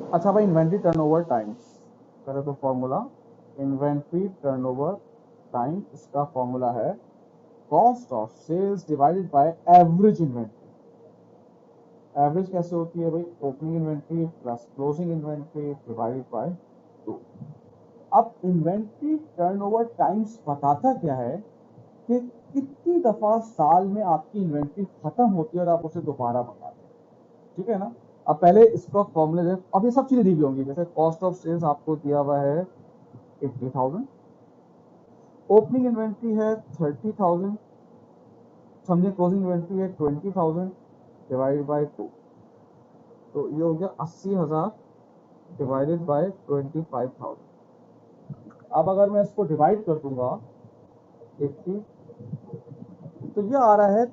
अच्छा भाई, inventory turnover times करें तो फॉर्मूला इन्वेंट्री टर्नओवर टाइम, इसका फॉर्मूला है cost of sales divided by average inventory. Average कैसे होती है भाई? Opening inventory plus closing inventory divided by 2। अब इन्वेंट्री टर्नओवर टाइम्स बताता क्या है कि कितनी दफा साल में आपकी इन्वेंट्री खत्म होती है और आप उसे दोबारा मंगाते हैं। ठीक है ना? अब पहले इसका फॉर्मूले दें। अब ये सब चीजें दी होंगी, जैसे कॉस्ट ऑफ सेल्स आपको दिया हुआ है 80,000, ओपनिंग इन्वेंट्री है 30,000, समझे क्लोजिंग इन्वेंट्री है 20,000 डिवाइडेड बाय 2, तो ये हो गया 80,000 डिवाइडेड बाय 25,000। अब अगर मैं इसको डिवाइड कर दूंगा 80, तो ये आ रहा है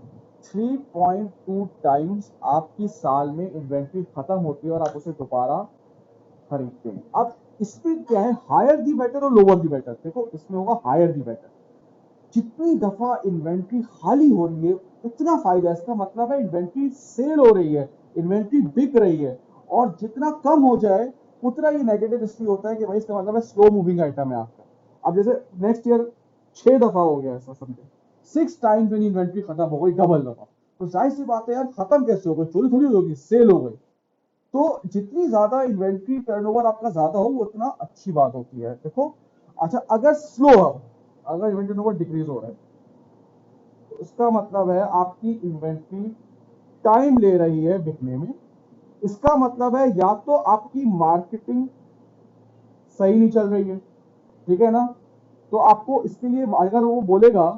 3.2 टाइम्स आपकी साल में इन्वेंट्री खत्म होती है और आप उसे दोबारा खरीदते हैं। अब इसमें क्या है, हायर दी बेटर और लोअर दी बेटर। देखो इसमें होगा हायर दी बेटर। जितनी दफा इन्वेंट्री खाली हो रही है उतना फायदा। इसका मतलब है इन्वेंट्री सेल हो रही है, इन्वेंट्री बिक रही है। और जितना कम हो जाए उतना ये नेगेटिव इसलिए होता है कि भाई इसका मतलब है स्लो मूविंग आइटम है आपका। अब जैसे नेक्स्ट ईयर 6 दफा हो गया ऐसा, समझे 6 टाइम्स मेरी इन्वेंट्री खत्म हो गई, डबल दफा। तो जाहिर सी बात है यार, खत्म कैसे हो गई? चोरी थोड़ी होगी, सेल हो गई। तो जितनी ज्यादा इन्वेंट्री टर्नओवर आपका ज्यादा हो उतना अच्छी बात होती है। देखो, अच्छा अगर स्लो हो, अगर इन्वेंट्री टर्नओवर डिक्रीज हो रहा है, तो इसका मतलब है आपकी इन्वेंट्री टाइम ले रही है बिकने में। इसका मतलब है या तो आपकी मार्केटिंग सही नहीं चल रही है, ठीक है ना? तो आपको इसके लिए अगर वो बोलेगा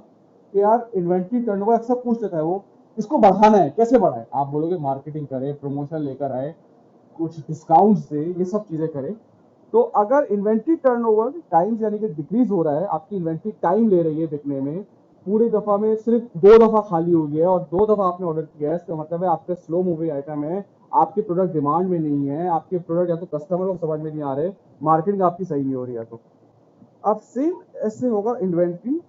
कि यार इन्वेंट्री टर्नओवर, अक्सर पूछ लेता है वो, इसको बढ़ाना है, कैसे बढ़ाए? आप बोलोगे मार्केटिंग करें, प्रमोशन लेकर आए, कुछ डिस्काउंट से, ये सब चीजें करें। तो अगर इन्वेंट्री टर्नओवर टाइम्स यानी कि डिक्रीज हो रहा है, आपकी इन्वेंट्री टाइम ले रही है बिकने में, पूरी दफा में सिर्फ 2 दफा खाली हुई है और 2 दफा आपने ऑर्डर किया है, इसका मतलब है आपके स्लो मूविंग आइटम है, आपके प्रोडक्ट डिमांड में नहीं है, आपके प्रोडक्ट या तो कस्टमर को समझ में नहीं आ रहे, मार्केटिंग आपकी सही नहीं हो रही है। तो अब सेम ऐसे होगा इन्वेंट्री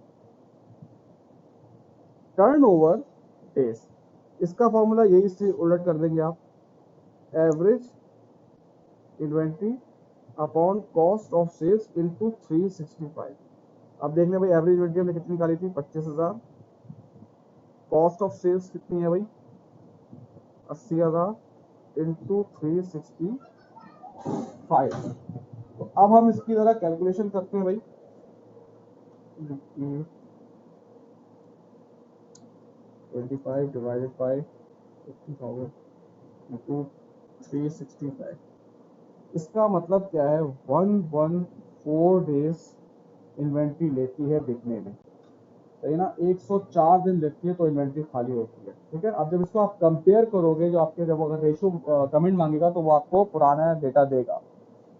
टर्नओवर डेज। इसका फॉर्मूला यही से उलट कर देंगे आप, average inventory upon cost of sales into 365। अब देखने भाई, एवरेज इन्वेंट्री हमने कितनी निकाली थी? 25,000। कॉस्ट ऑफ सेल्स कितनी है भाई? 80,000 इंटू 365। तो अब हम इसकी जरा कैलकुलेशन करते हैं भाई। 25 डिवाइडेड बाई 50,000 इंटू 365। इसका मतलब क्या है? 114 डेज इन्वेंट्री लेती है बिकने में, सही ना? 104 दिन लेती है तो इन्वेंट्री खाली होती है। ठीक है, अब जब इसको आप कंपेयर करोगे, जो आपके जब अगर रेशियो कमेंट मांगेगा तो वो आपको पुराना डेटा देगा।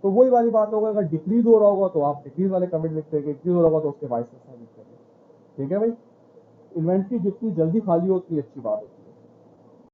तो वही वाली बात होगा, अगर डिक्रीज हो रहा होगा तो आप डिक्रीज वाले कमेंट लिख देंगे, इंक्रीज हो रहा होगा तो उसके वाइस वर्सा लिख देंगे। ठीक है भाई, इन्वेंट्री जितनी जल्दी खाली होती है अच्छी बात होती है।